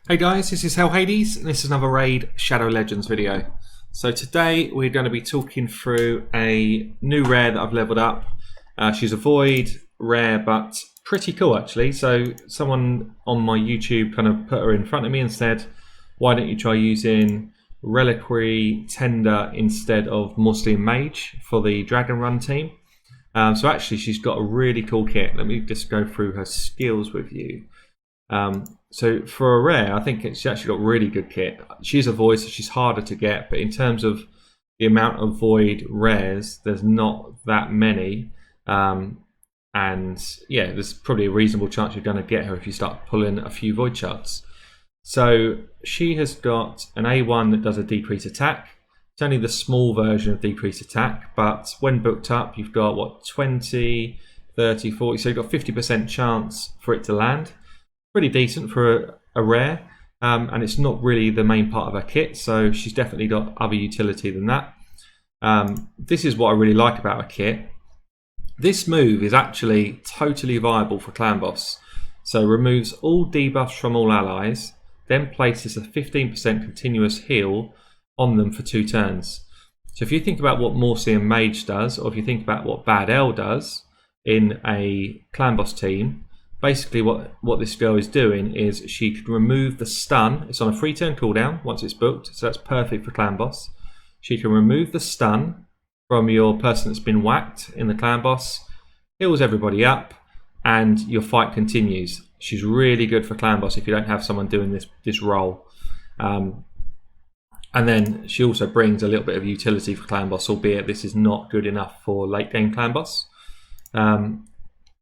Hey guys, this is Hell Hades, and this is another Raid Shadow Legends video. So today we're going to be talking through a new rare that I've leveled up. She's a void rare, but pretty cool actually. So someone on my YouTube kind of put her in front of me and said, why don't you try using Reliquary Tender instead of Muslim Mage for the Dragon Run team? So actually she's got a really cool kit. Let me just go through her skills with you. So for a rare, I think she's actually got really good kit. She's a void, so she's harder to get, but in terms of the amount of void rares, there's not that many. And yeah, there's probably a reasonable chance you're going to get her if you start pulling a few void charts. So she has got an A1 that does a decrease attack. It's only the small version of decrease attack, but when booked up, you've got what, 20, 30, 40, so you've got 50% chance for it to land. Pretty decent for a rare, and it's not really the main part of her kit, so she's definitely got other utility than that. This is what I really like about her kit. This move is actually totally viable for Clan Boss. So removes all debuffs from all allies, then places a 15% continuous heal on them for 2 turns. So if you think about what Morsi and Mage does, or if you think about what BAD-El does in a Clan Boss team, basically what this girl is doing is she can remove the stun. It's on a 3-turn cooldown once it's booked, so that's perfect for Clan Boss. She can remove the stun from your person that's been whacked in the Clan Boss, heals everybody up, and your fight continues. She's really good for Clan Boss if you don't have someone doing this role. And then she also brings a little bit of utility for Clan Boss, albeit this is not good enough for late game Clan Boss.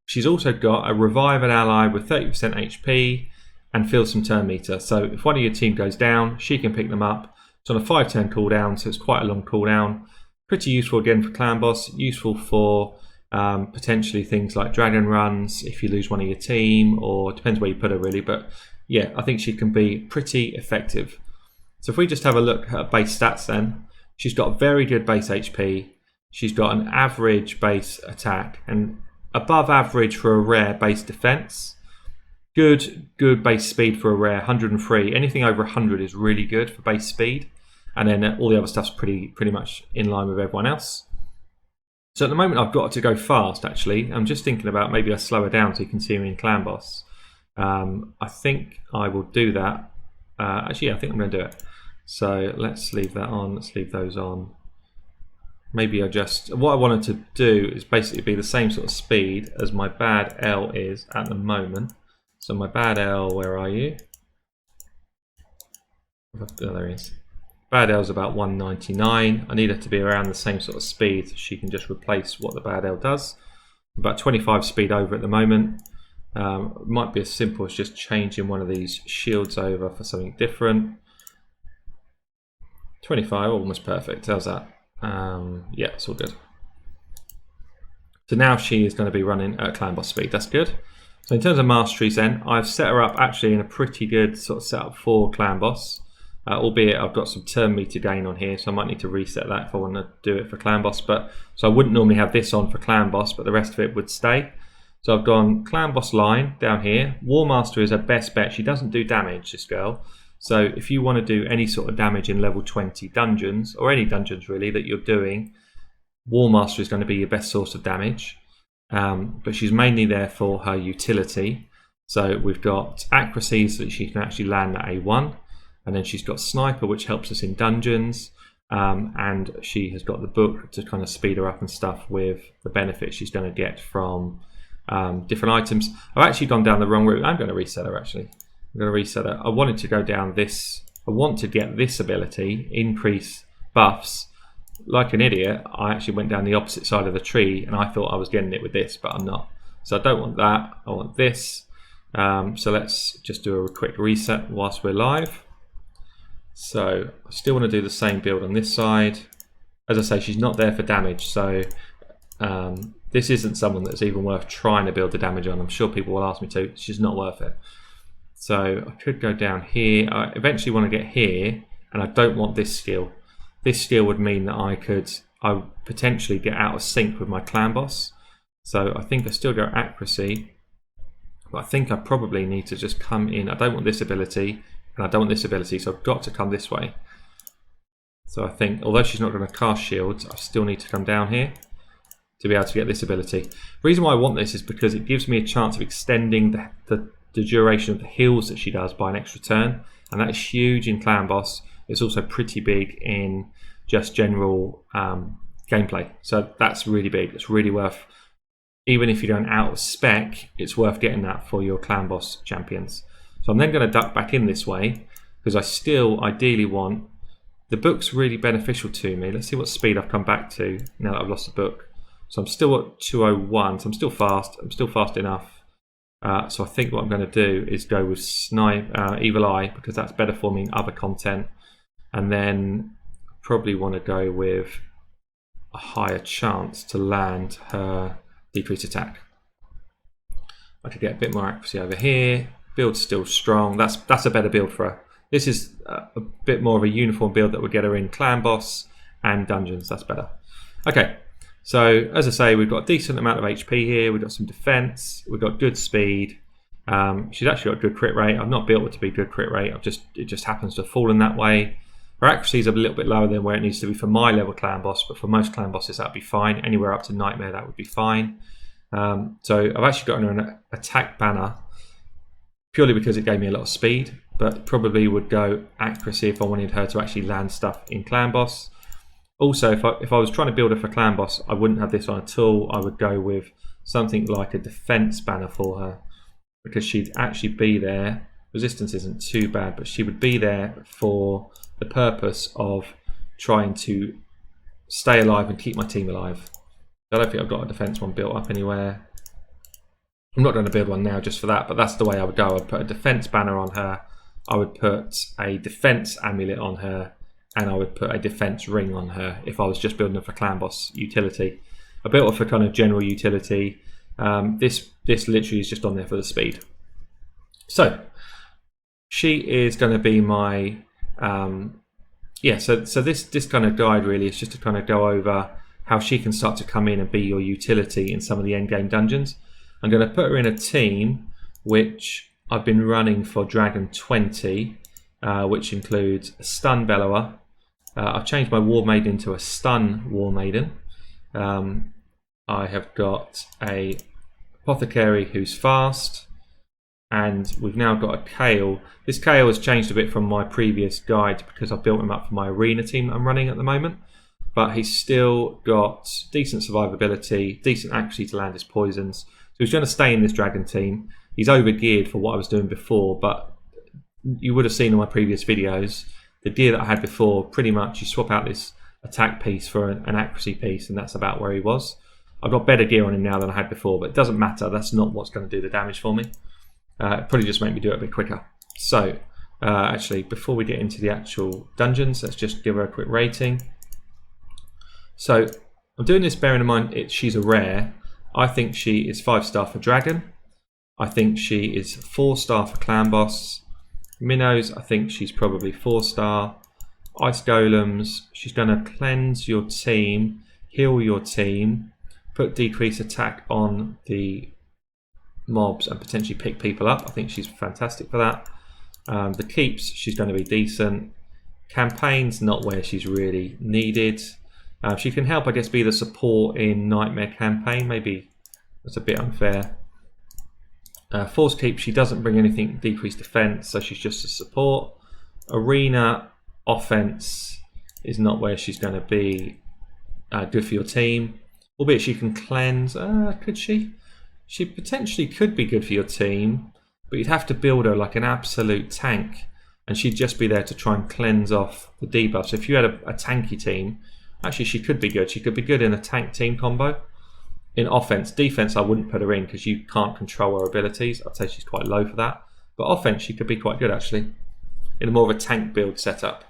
She's also got a revive an ally with 30% HP and fill some turn meter. So if one of your team goes down, she can pick them up. It's on a 5-turn cooldown, so it's quite a long cooldown. Pretty useful again for Clan Boss. Useful for potentially things like Dragon Runs if you lose one of your team, or it depends where you put her really. But yeah, I think she can be pretty effective. So if we just have a look at her base stats then, she's got very good base HP. She's got an average base attack and above average for a rare base defense. Good base speed for a rare, 103. Anything over 100 is really good for base speed. And then all the other stuff's pretty much in line with everyone else. So at the moment I've got to go fast actually. I'm just thinking about maybe I slow her down so you can see me in Clan Boss. I think I will do that. Actually, yeah, I think I'm going to do it. So let's leave that on. Let's leave those on. Maybe what I wanted to do is basically be the same sort of speed as my BAD-El is at the moment. So my BAD-El, where are you? Oh, there he is. BAD-El is about 199. I need her to be around the same sort of speed so she can just replace what the BAD-El does. About 25 speed over at the moment. It might be as simple as just changing one of these shields over for something different. 25, almost perfect. How's that? Yeah, it's all good. So now she is going to be running at Clan Boss speed. That's good. So in terms of masteries then, I've set her up actually in a pretty good sort of setup for Clan Boss. Albeit I've got some turn meter gain on here, so I might need to reset that if I want to do it for Clan Boss. So I wouldn't normally have this on for Clan Boss, but the rest of it would stay. So I've gone Clan Boss line down here. War Master is her best bet. She doesn't do damage, this girl. So if you want to do any sort of damage in level 20 dungeons, or any dungeons really that you're doing, War Master is going to be your best source of damage. But she's mainly there for her utility. So we've got accuracy so that she can actually land at A1. And then she's got Sniper, which helps us in dungeons. And she has got the book to kind of speed her up and stuff with the benefits she's going to get from different items. I've actually gone down the wrong route. I'm going to reset her actually. I'm going to reset it. I wanted to go down this. I want to get this ability, increase buffs. Like an idiot, I actually went down the opposite side of the tree and I thought I was getting it with this, but I'm not. So I don't want that. I want this. So let's just do a quick reset whilst we're live. So I still want to do the same build on this side. As I say, she's not there for damage. So this isn't someone that's even worth trying to build the damage on. I'm sure people will ask me to. She's not worth it. So I could go down here. I eventually want to get here, and I don't want this skill. This skill would mean that I would potentially get out of sync with my Clan Boss. So I think I still go accuracy, but I think I probably need to just come in. I don't want this ability. and I don't want this ability, so I've got to come this way. So I think, although she's not going to cast shields, I still need to come down here to be able to get this ability. The reason why I want this is because it gives me a chance of extending the duration of the heals that she does by an extra turn, and that is huge in Clan Boss. It's also pretty big in just general gameplay, so that's really big. It's really worth, even if you're going out of spec, it's worth getting that for your Clan Boss champions. So I'm then going to duck back in this way because I still ideally want, the book's really beneficial to me. Let's see what speed I've come back to now that I've lost the book. So I'm still at 201, so I'm still fast. I'm still fast enough. So I think what I'm going to do is go with Evil Eye, because that's better for me in other content. And then probably want to go with a higher chance to land her decreased attack. I could get a bit more accuracy over here. Build's still strong. That's a better build for her. This is a bit more of a uniform build that would get her in Clan Boss and Dungeons. That's better. Okay. So, as I say, we've got a decent amount of HP here. We've got some defense. We've got good speed. She's actually got good crit rate. I've not built it to be good crit rate. It just happens to have fallen that way. Her accuracy is a little bit lower than where it needs to be for my level Clan Boss, but for most Clan Bosses that would be fine. Anywhere up to Nightmare, that would be fine. So, I've actually got her an attack banner purely because it gave me a lot of speed, but probably would go accuracy if I wanted her to actually land stuff in Clan Boss. Also, if I was trying to build her for Clan Boss, I wouldn't have this on at all. I would go with something like a defense banner for her, because she'd actually be there. Resistance isn't too bad, but she would be there for the purpose of trying to stay alive and keep my team alive. I don't think I've got a defense one built up anywhere. I'm not going to build one now just for that, but that's the way I would go. I'd put a defense banner on her. I would put a defense amulet on her, and I would put a defense ring on her if I was just building her for Clan Boss utility. I built her for kind of general utility. This literally is just on there for the speed. So she is going to be my so this kind of guide really is just to kind of go over how she can start to come in and be your utility in some of the endgame dungeons. I'm going to put her in a team which I've been running for Drag20, which includes a stun bellower. I've changed my War Maiden into a stun War Maiden. I have got a Apothecary who's fast, and we've now got a Kale. This Kale has changed a bit from my previous guide because I've built him up for my arena team that I'm running at the moment, but he's still got decent survivability, decent accuracy to land his poisons. So he's going to stay in this dragon team. He's over geared for what I was doing before, but you would have seen in my previous videos the gear that I had before. Pretty much you swap out this attack piece for an accuracy piece, and that's about where he was. I've got better gear on him now than I had before, but it doesn't matter. That's not what's going to do the damage for me. Probably just make me do it a bit quicker. So actually, before we get into the actual dungeons, let's just give her a quick rating. So I'm doing this bearing in mind she's a rare. I think she is 5-star for Dragon. I think she is 4-star for Clan Boss. Minnows, I think she's probably 4-star. Ice Golems, she's going to cleanse your team, heal your team, put decreased attack on the mobs and potentially pick people up. I think she's fantastic for that. The keeps, she's going to be decent. Campaign's not where she's really needed. She can help, I guess, be the support in Nightmare Campaign. Maybe that's a bit unfair. Force Keep, she doesn't bring anything decreased defense, so she's just a support. Arena offense is not where she's going to be good for your team. Albeit she can cleanse. Could she? She potentially could be good for your team, but you'd have to build her like an absolute tank, and she'd just be there to try and cleanse off the debuffs. So if you had a tanky team, actually she could be good. She could be good in a tank team combo. In offense, defense I wouldn't put her in because you can't control her abilities. I'd say she's quite low for that. But offense she could be quite good actually, in more of a tank build setup.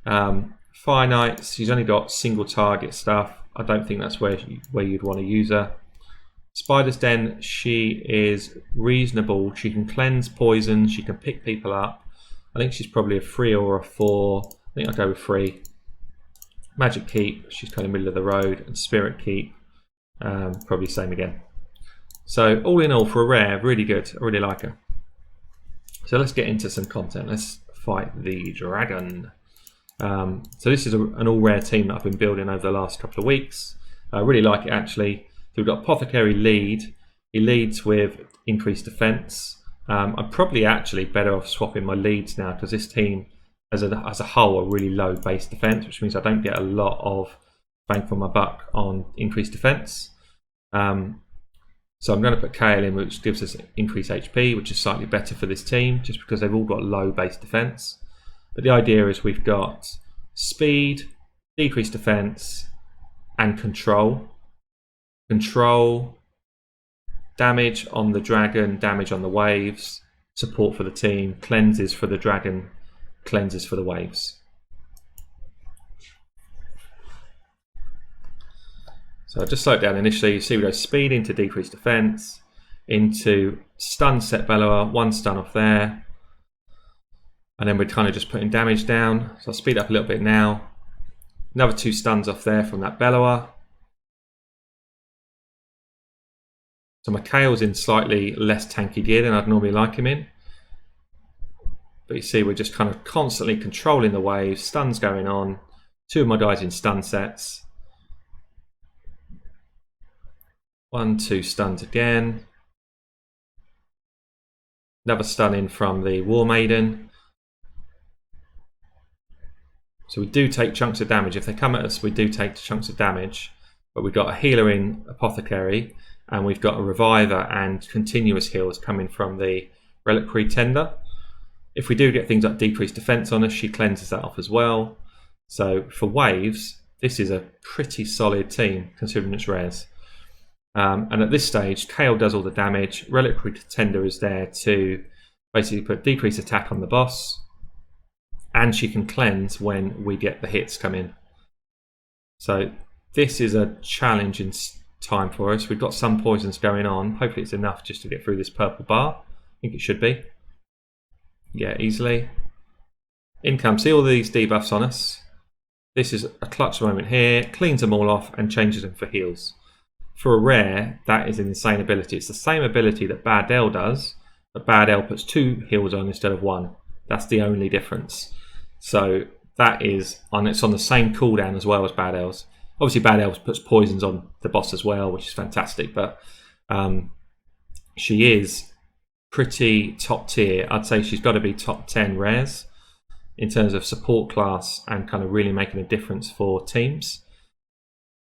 Fire Knights, she's only got single target stuff. I don't think that's where you'd want to use her. Spider's Den, she is reasonable. She can cleanse poison. She can pick people up. I think she's probably a 3 or a 4. I think I'll go with 3. Magic Keep, she's kind of middle of the road. And Spirit Keep, probably same again. So all in all, for a rare, really good. I really like her. So let's get into some content. Let's fight the dragon. So this is an all rare team that I've been building over the last couple of weeks. I really like it actually. So we've got Apothecary lead. He leads with increased defense. I'm probably actually better off swapping my leads now because this team as a whole are really low base defense, which means I don't get a lot of bang for my buck on increased defense. So I'm going to put Kale in, which gives us increased HP, which is slightly better for this team just because they've all got low base defense. But the idea is we've got speed, decreased defense, and control. Control, damage on the dragon, damage on the waves, support for the team, cleanses for the dragon, cleanses for the waves. So I'll just slow it down initially. You see we go speed into decreased defense, into stun set bellower, 1 stun off there. And then we're kind of just putting damage down. So I'll speed up a little bit now. Another 2 stuns off there from that bellower. So my Kale's in slightly less tanky gear than I'd normally like him in. But you see we're just kind of constantly controlling the waves, stuns going on. 2 of my guys in stun sets. 1, 2 stuns again. Another stun in from the War Maiden. So we do take chunks of damage. If they come at us, we do take chunks of damage. But we've got a healer in Apothecary, and we've got a reviver and continuous heals coming from the Reliquary Tender. If we do get things like decreased defense on us, she cleanses that off as well. So for waves, this is a pretty solid team considering its rares. And at this stage, Kale does all the damage. Reliquary Tender is there to basically put decreased attack on the boss. And she can cleanse when we get the hits come in. So this is a challenging time for us. We've got some poisons going on. Hopefully it's enough just to get through this purple bar. I think it should be. Yeah, easily. Income. See all these debuffs on us. This is a clutch moment here. Cleans them all off and changes them for heals. For a rare, that is an insane ability. It's the same ability that BAD-El does, but BAD-El puts 2 heals on instead of 1. That's the only difference. So that is it's on the same cooldown as well as BAD-El's. Obviously BAD-El puts poisons on the boss as well, which is fantastic, but she is pretty top tier. I'd say she's got to be top 10 rares in terms of support class and kind of really making a difference for teams.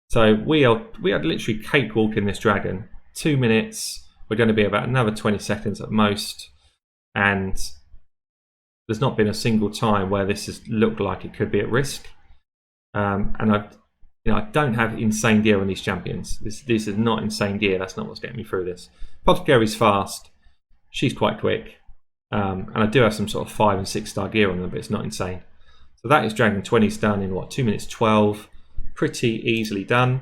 So we are literally cakewalking this dragon. 2 minutes. We're going to be about another 20 seconds at most, and there's not been a single time where this has looked like it could be at risk. And I don't have insane gear on these champions. This is not insane gear. That's not what's getting me through this. Apothecary's fast. She's quite quick. And I do have some sort of 5 and 6 star gear on them, but it's not insane. So that is Drag20 done in what, 2 minutes 12. Pretty easily done.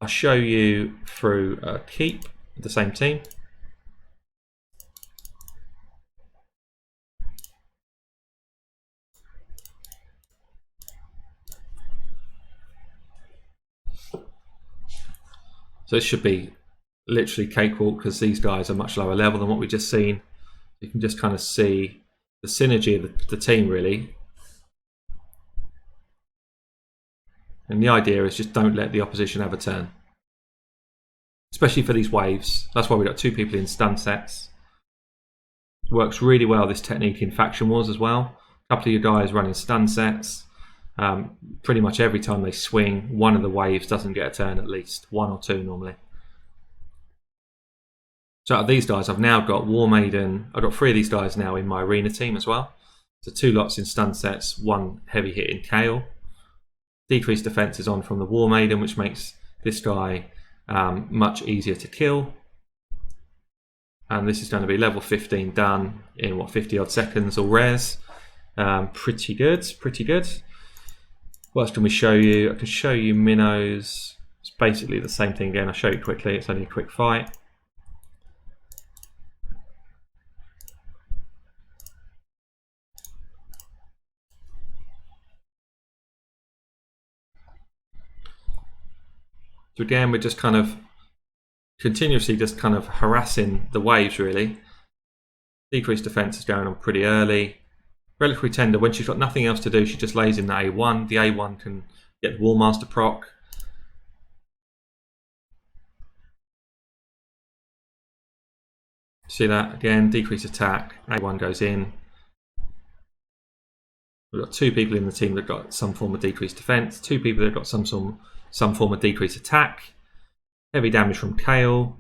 I'll show you through Keep, the same team. So this should be literally cakewalk because these guys are much lower level than what we've just seen. You can just kind of see the synergy of the team really. And the idea is just don't let the opposition have a turn. Especially for these waves. That's why we've got 2 people in stun sets. Works really well, this technique in Faction Wars as well. A couple of you guys running stun sets. Pretty much every time they swing, one of the waves doesn't get a turn at least. 1 or 2 normally. So out of these guys, I've now got War Maiden. I've got 3 of these guys now in my arena team as well. So 2 lots in stun sets, 1 heavy hit in Kale. Decreased defense is on from the War Maiden, which makes this guy much easier to kill. And this is going to be level 15 done in what, 50 odd seconds, all rares. Pretty good, pretty good. What else can we show you? I can show you Minnows. It's basically the same thing again. I'll show you quickly. It's only a quick fight. So again, we're just kind of continuously just kind of harassing the waves really. Decreased defense is going on pretty early. Reliquary Tender, when she's got nothing else to do, she just lays in the A1. The A1 can get the Warmaster proc. See that? Again, decrease attack. A1 goes in. We've got 2 people in the team that got some form of decreased defense, 2 people that got some form of decreased attack. Heavy damage from Kale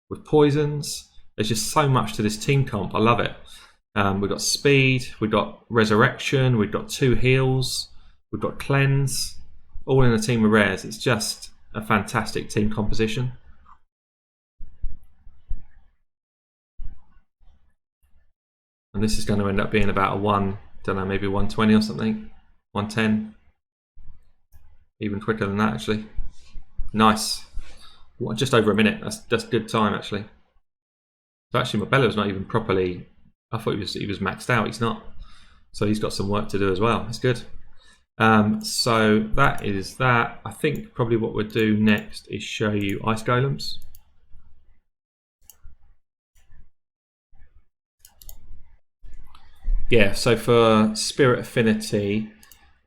with poisons. There's just so much to this team comp. I love it. We've got speed, we've got resurrection, we've got 2 heals, we've got cleanse, all in a team of rares. It's just a fantastic team composition. And this is going to end up being about a 1, don't know, maybe 120 or something, 110. Even quicker than that, actually. Nice. Well, just over a minute. That's good time, actually. So actually, my Bella's not even properly. I thought he was maxed out. He's not. So he's got some work to do as well. That's good. So that is that. I think probably what we'll do next is show you ice golems. Yeah, so for Spirit Affinity,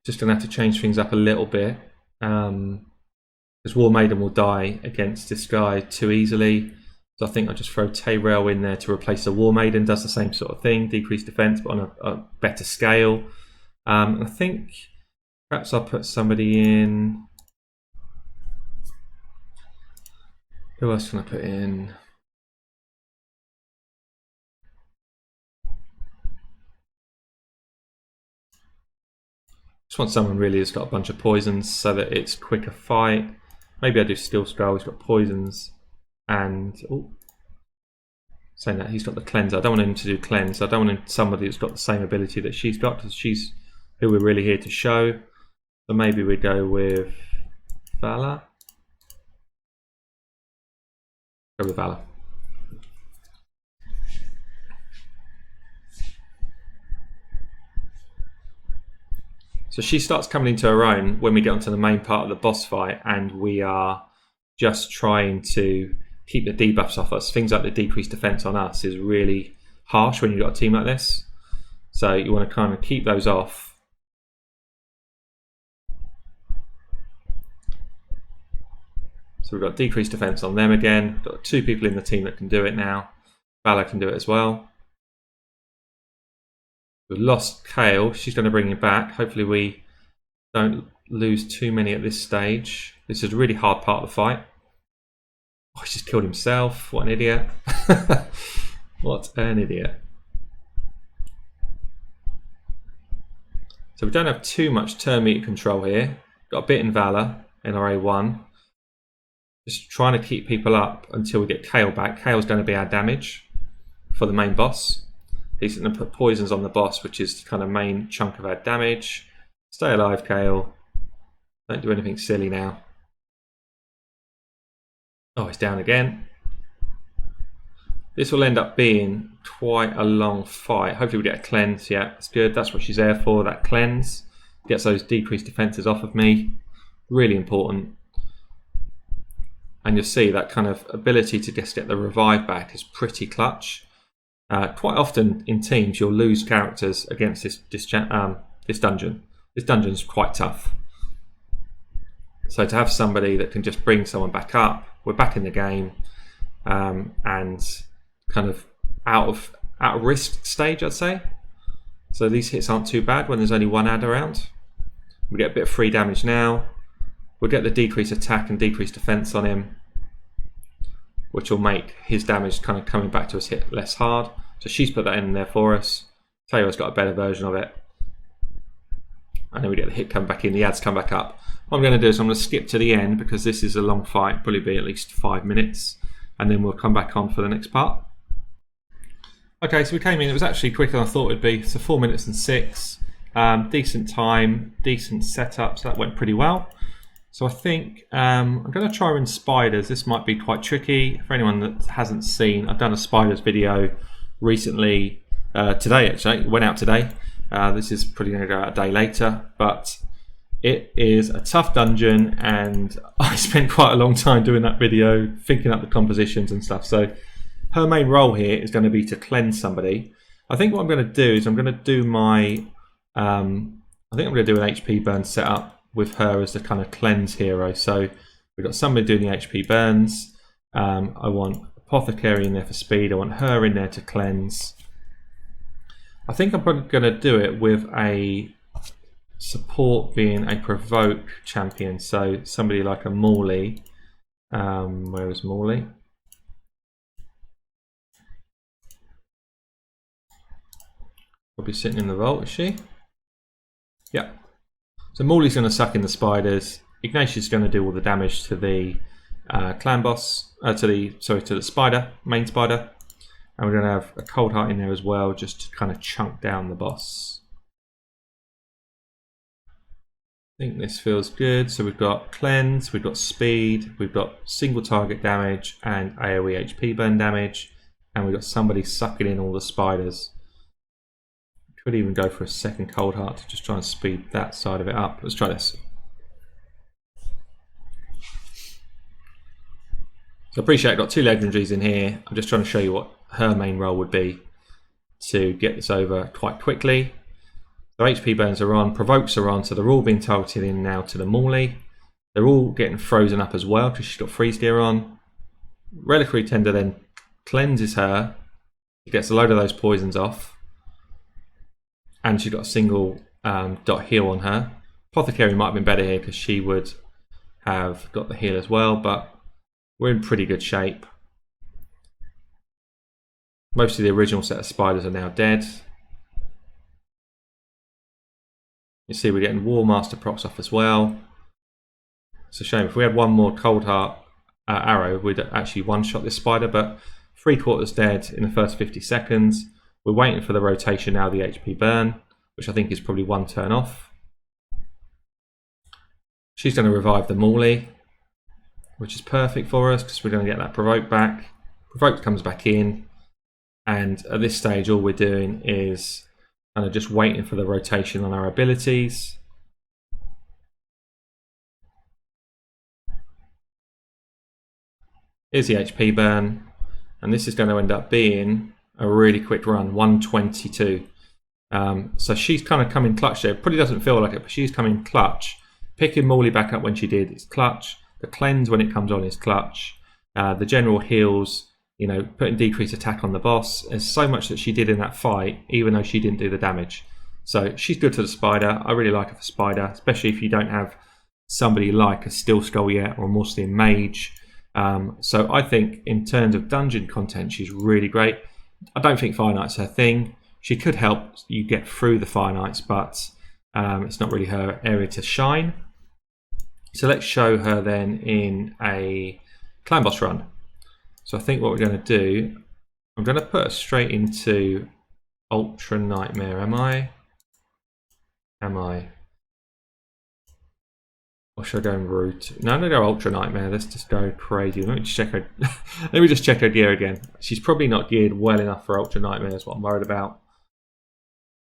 just going to have to change things up a little bit. Because War Maiden will die against this guy too easily. So I think I'll just throw Tayrael in there to replace the War Maiden. Does the same sort of thing, decreased defense, but on a better scale. I think perhaps I'll put somebody in. Who else can I put in? Just want someone really who's got a bunch of poisons so that it's quicker fight. Maybe I do Steel Skull. He's got poisons. And saying that, he's got the cleanse. I don't want him to do cleanse. I don't want him, somebody that's got the same ability that she's got, because she's who we're really here to show. So maybe we go with Valor. Go with Valor. So she starts coming into her own when we get onto the main part of the boss fight, and we are just trying to keep the debuffs off us. Things like the decreased defense on us is really harsh when you've got a team like this. So you want to kind of keep those off. So we've got decreased defense on them again. Got 2 people in the team that can do it now. Valor can do it as well. We've lost Kale. She's going to bring him back. Hopefully we don't lose too many at this stage. This is a really hard part of the fight. Oh, he just killed himself. What an idiot. What an idiot. So we don't have too much turn meter control here. Got a bit in Valor in our A1. Just trying to keep people up until we get Kale back. Kale's going to be our damage for the main boss. He's going to put poisons on the boss, which is the kind of main chunk of our damage. Stay alive, Kale. Don't do anything silly now. Oh, it's down again. This will end up being quite a long fight. Hopefully we get a cleanse. Yeah, that's good. That's what she's there for, that cleanse. Gets those decreased defenses off of me. Really important. And you'll see that kind of ability to just get the revive back is pretty clutch. Quite often in teams you'll lose characters against this dungeon. This dungeon's quite tough. So to have somebody that can just bring someone back up, we're back in the game, and kind of out of risk stage, I'd say. So these hits aren't too bad when there's only 1 ad around. We get a bit of free damage now. We'll get the decreased attack and decreased defense on him, which will make his damage kind of coming back to us hit less hard. So she's put that in there for us. Taylor's got a better version of it. And then we get the hit come back in, the ads come back up. What I'm going to do is I'm going to skip to the end because this is a long fight, probably be at least 5 minutes, and then we'll come back on for the next part. Okay, so we came in, it was actually quicker than I thought it would be. So 4 minutes and 6, decent time, decent setup, so that went pretty well. So I think I'm going to try in spiders. This might be quite tricky. For anyone that hasn't seen, I've done a spiders video recently, today actually, it went out today. This is probably going to go out a day later, but it is a tough dungeon and I spent quite a long time doing that video, thinking up the compositions and stuff. So her main role here is going to be to cleanse somebody. I think what I'm going to do is I'm going to do my I think I'm going to do an HP burn setup with her as the kind of cleanse hero. So we've got somebody doing the HP burns. I want Apothecary in there for speed. I want her in there to cleanse. I think I'm probably going to do it with a support being a provoke champion. So somebody like a Morley. Where is Morley? Probably sitting in the vault, is she? Yeah. So Morley's going to suck in the spiders. Ignatius is going to do all the damage to the clan boss, to the spider, main spider, and we're going to have a cold heart in there as well, just to kind of chunk down the boss. I think this feels good. So we've got cleanse, we've got speed, we've got single target damage and AoE HP burn damage, and we've got somebody sucking in all the spiders. Could even go for a second cold heart to just try and speed that side of it up. Let's try this. So I appreciate I've got 2 legendaries in here. I'm just trying to show you what her main role would be to get this over quite quickly. So HP burns are on, provokes are on, so they're all being targeted in now to the Morley. They're all getting frozen up as well because she's got freeze gear on. Reliquary Tender then cleanses her. It gets a load of those poisons off. And she's got a single dot heal on her. Apothecary might have been better here because she would have got the heal as well, but we're in pretty good shape. Most of the original set of spiders are now dead. You see we're getting War Master procs off as well. It's a shame. If we had one more Cold Heart arrow, we'd actually one-shot this spider, but 3/4 dead in the first 50 seconds. We're waiting for the rotation now, the HP burn, which I think is probably 1 turn off. She's going to revive the Morley, which is perfect for us because we're going to get that provoke back. Provoke comes back in, and at this stage all we're doing is kind of just waiting for the rotation on our abilities. Here's the HP burn, and this is going to end up being a really quick run, 122. So she's kind of coming clutch there. Probably doesn't feel like it, but she's coming clutch. Picking Morley back up when she did is clutch. The cleanse when it comes on is clutch. The general heals, you know, putting decreased attack on the boss. There's so much that she did in that fight, even though she didn't do the damage. So she's good for the spider. I really like her for spider, especially if you don't have somebody like a Steel Skull yet or a Morsian Mage. So I think in terms of dungeon content, she's really great. I don't think Fire Knight's her thing. She could help you get through the Fire Knights, but it's not really her area to shine. So let's show her then in a clan boss run. So I think what we're going to do, I'm going to put her straight into Ultra Nightmare. Am I? Or should I go in Root? No, I'm going to go Ultra Nightmare. Let's just go crazy. Let me just check her. Let me just check her gear again. She's probably not geared well enough for Ultra Nightmare. Is what I'm worried about.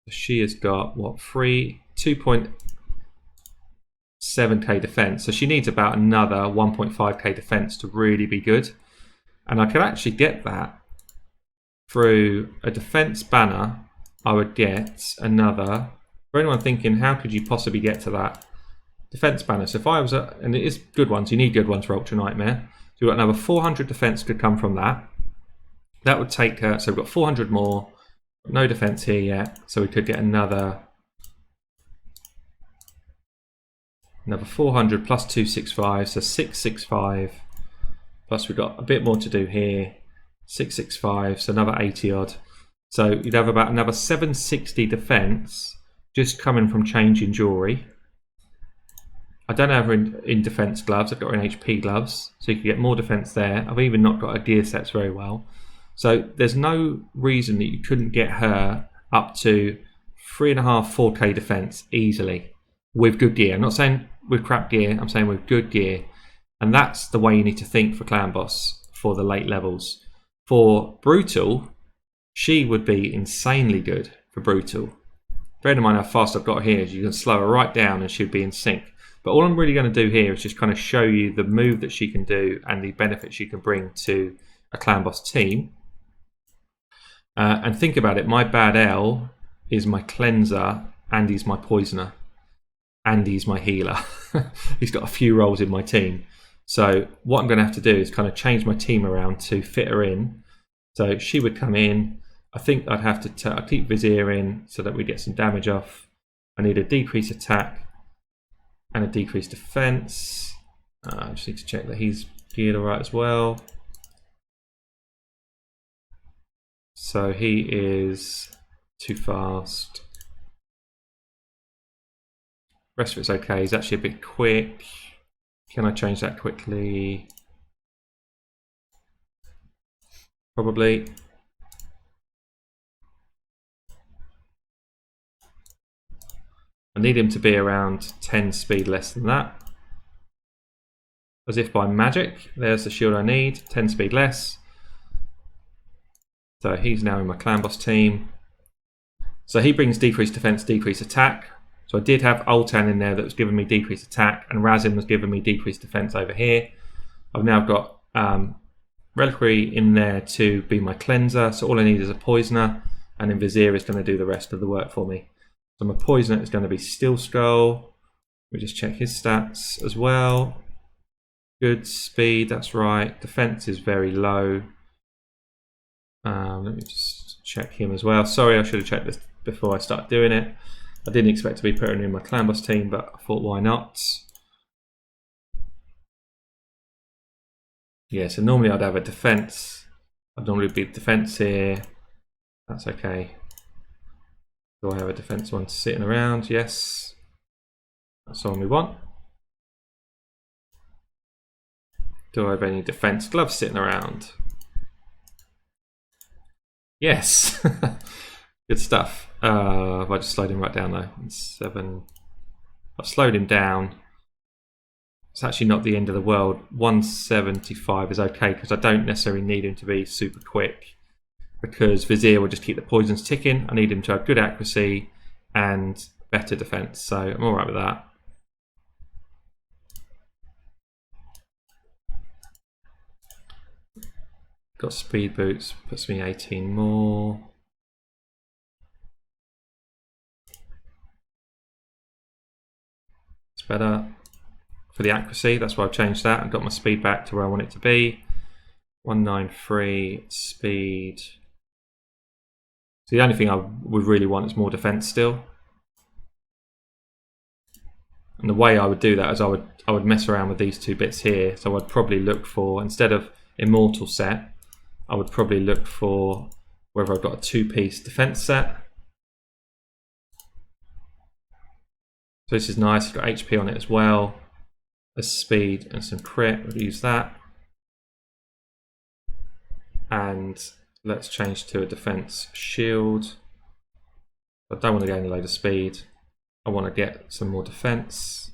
She has got what 2.7k defense. So she needs about another 1.5k defense to really be good. And I could actually get that through a defense banner. I would get another. For anyone thinking, how could you possibly get to that? Defense banner. So if I was and it is good ones, you need good ones for Ultra Nightmare. So we've got another 400 defense could come from that. That would take her, so we've got 400 more. No defense here yet, so we could get another 400 plus 265, so 665. Plus we've got a bit more to do here, 665, so another 80 odd. So you'd have about another 760 defense just coming from changing jewelry. I don't have her in defense gloves, I've got her in HP gloves, so you can get more defense there. I've even not got her gear sets very well. So there's no reason that you couldn't get her up to 3.5, 4k defense easily with good gear. I'm not saying with crap gear, I'm saying with good gear. And that's the way you need to think for Clan Boss for the late levels. For Brutal, she would be insanely good for Brutal. Bear in mind how fast I've got here, you can slow her right down and she'd be in sync. But all I'm really going to do here is just kind of show you the move that she can do and the benefits she can bring to a Clan Boss team. And think about it, my BAD-El is my cleanser and he's my poisoner, and he's my healer. He's got a few roles in my team. So what I'm going to have to do is kind of change my team around to fit her in. So she would come in. I think I'd have to I'd keep Vizier in so that we get some damage off. I need a decrease attack and a decreased defense. I just need to check that he's geared alright as well. So he is too fast. Rest of it's okay. He's actually a bit quick. Can I change that quickly? Probably. I need him to be around 10 speed less than that. As if by magic. There's the shield I need. 10 speed less. So he's now in my clan boss team. So he brings decreased defense, decreased attack. So I did have Ultan in there that was giving me decreased attack, and Razin was giving me decreased defense over here. I've now got Reliquary in there to be my cleanser. So all I need is a poisoner, and then Vizier is going to do the rest of the work for me. So my poisoner is going to be Steel Skull. Let me just check his stats as well. Good speed, that's right. Defense is very low. Let me just check him as well. Sorry, I should have checked this before I started doing it. I didn't expect to be putting in my clan boss team, but I thought, why not? Yeah, so normally I'd have a defense. I'd normally be defense here. That's okay. Do I have a defense one sitting around? Yes. That's the one we want. Do I have any defense gloves sitting around? Yes. Good stuff. If I just slowed him right down though. 7. I've slowed him down. It's actually not the end of the world. 175 is okay because I don't necessarily need him to be super quick, because Vizier will just keep the poisons ticking. I need him to have good accuracy and better defense, so I'm alright with that. Got speed boots, puts me 18 more. It's better for the accuracy, that's why I've changed that. I've got my speed back to where I want it to be. 193 speed. So the only thing I would really want is more defense still. And the way I would do that is I would mess around with these two bits here. So I'd probably look for, instead of immortal set, I would probably look for whether I've got a 2-piece defense set. So this is nice, it's got HP on it as well. There's speed and some crit, we'll use that. And let's change to a defense shield. I don't want to gain a load of speed. I want to get some more defense.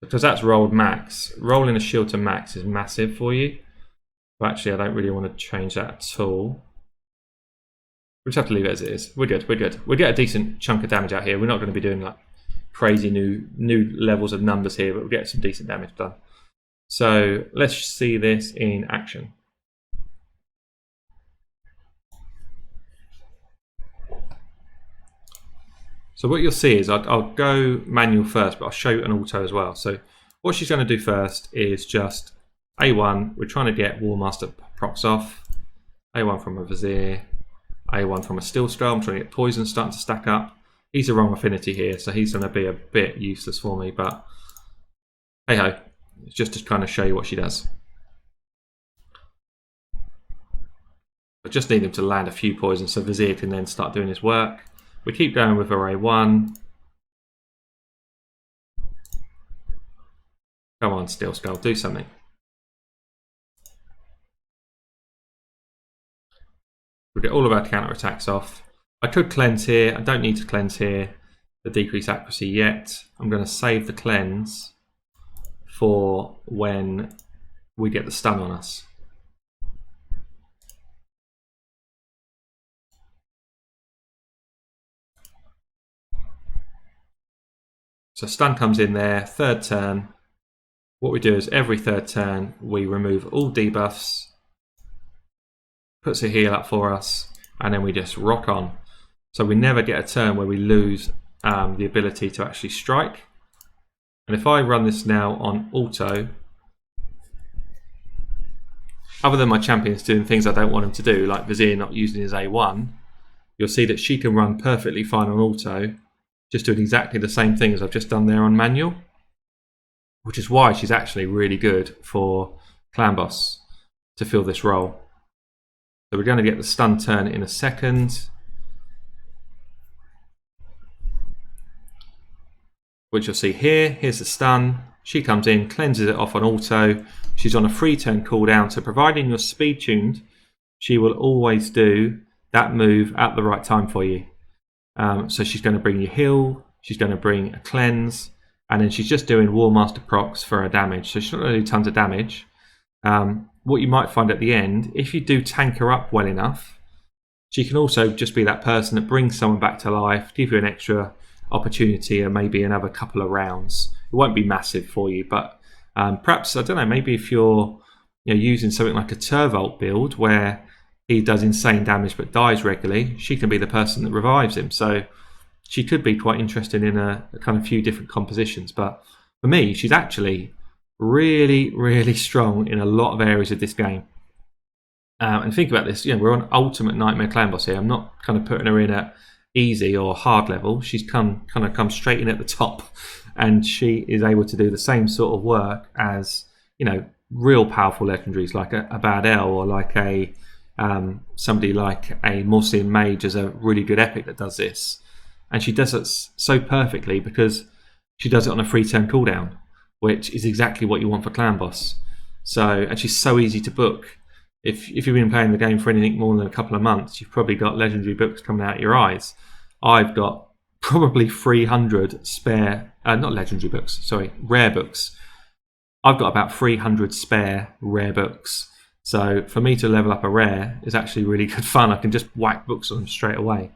Because that's rolled max. Rolling a shield to max is massive for you. But actually I don't really want to change that at all. We'll just have to leave it as it is. We're good, we're good. We'll get a decent chunk of damage out here. We're not going to be doing like crazy new levels of numbers here, but we'll get some decent damage done. So let's see this in action. So what you'll see is I'll go manual first, but I'll show you an auto as well. So what she's going to do first is just A1, we're trying to get Warmaster procs off. A1 from a Vizier, A1 from a Steel Skull. I'm trying to get poison starting to stack up. He's the wrong affinity here, so he's going to be a bit useless for me, but hey ho, it's just to kind of show you what she does. I just need him to land a few poisons so Vizier can then start doing his work. We keep going with array 1. Come on, Steel Skull, do something. We'll get all of our counter attacks off. I could cleanse here. I don't need to cleanse here. The decrease accuracy yet. I'm going to save the cleanse for when we get the stun on us. So stun comes in there, third turn. What we do is every third turn we remove all debuffs, puts a heal up for us, and then we just rock on. So we never get a turn where we lose the ability to actually strike. And if I run this now on auto, other than my champions doing things I don't want them to do, like Vizier not using his A1, you'll see that she can run perfectly fine on auto, just doing exactly the same thing as I've just done there on manual, which is why she's actually really good for Clan Boss to fill this role. So we're going to get the stun turn in a second, which you'll see here. Here's the stun. She comes in, cleanses it off on auto. She's on a 3 turn cooldown, so providing you're speed tuned, she will always do that move at the right time for you. So she's going to bring you heal, she's going to bring a cleanse, and then she's just doing Warmaster procs for her damage. So she's not going to do tons of damage. What you might find at the end, if you do tank her up well enough, she can also just be that person that brings someone back to life, give you an extra opportunity and maybe another couple of rounds. It won't be massive for you, but perhaps, I don't know, maybe if you're using something like a Turvolt build where he does insane damage but dies regularly, she can be the person that revives him. So she could be quite interesting in a kind of few different compositions. But for me, she's actually really, really strong in a lot of areas of this game. And think about this, we're on Ultimate Nightmare Clan Boss here. I'm not kind of putting her in at easy or hard level. She's come straight in at the top, and she is able to do the same sort of work as real powerful legendaries like a BAD-El or like a somebody like a Morsian Mage as a really good epic that does this. And she does it so perfectly because she does it on a 3 turn cooldown, which is exactly what you want for Clan Boss. So, and she's so easy to book. If you've been playing the game for anything more than a couple of months, you've probably got legendary books coming out your eyes. I've got probably 300 spare, not legendary books, sorry, rare books. I've got about 300 spare rare books. So for me to level up a rare is actually really good fun. I can just whack books on them straight away.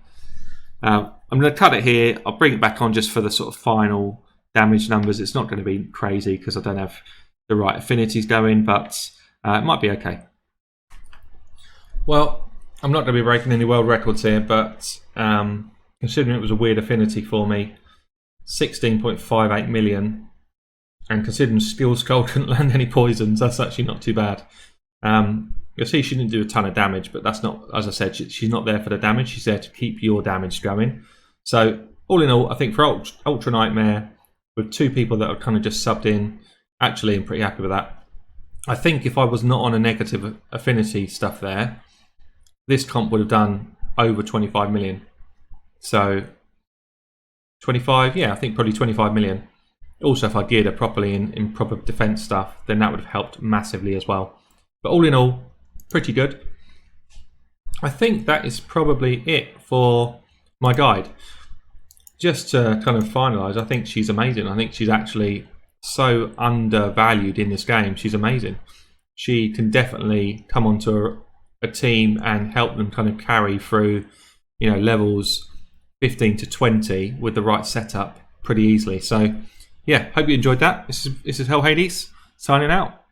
I'm going to cut it here. I'll bring it back on just for the sort of final damage numbers. It's not going to be crazy because I don't have the right affinities going, but it might be okay. Well, I'm not going to be breaking any world records here, but considering it was a weird affinity for me, 16.58 million, and considering Skill Skull couldn't land any poisons, that's actually not too bad. You'll see she didn't do a ton of damage, but that's not, as I said, she's not there for the damage. She's there to keep your damage going. So all in all, I think for Ultra Nightmare, with 2 people that are kind of just subbed in, actually I'm pretty happy with that. I think if I was not on a negative affinity stuff there, this comp would have done over 25 million. So 25, yeah, I think probably 25 million. Also, if I geared her properly in proper defense stuff, then that would have helped massively as well. But all in all, pretty good. I think that is probably it for my guide. Just to kind of finalise, I think she's amazing. I think she's actually so undervalued in this game. She's amazing. She can definitely come onto a team and help them kind of carry through, levels 15 to 20 with the right setup pretty easily. So, yeah, hope you enjoyed that. This is Hell Hades signing out.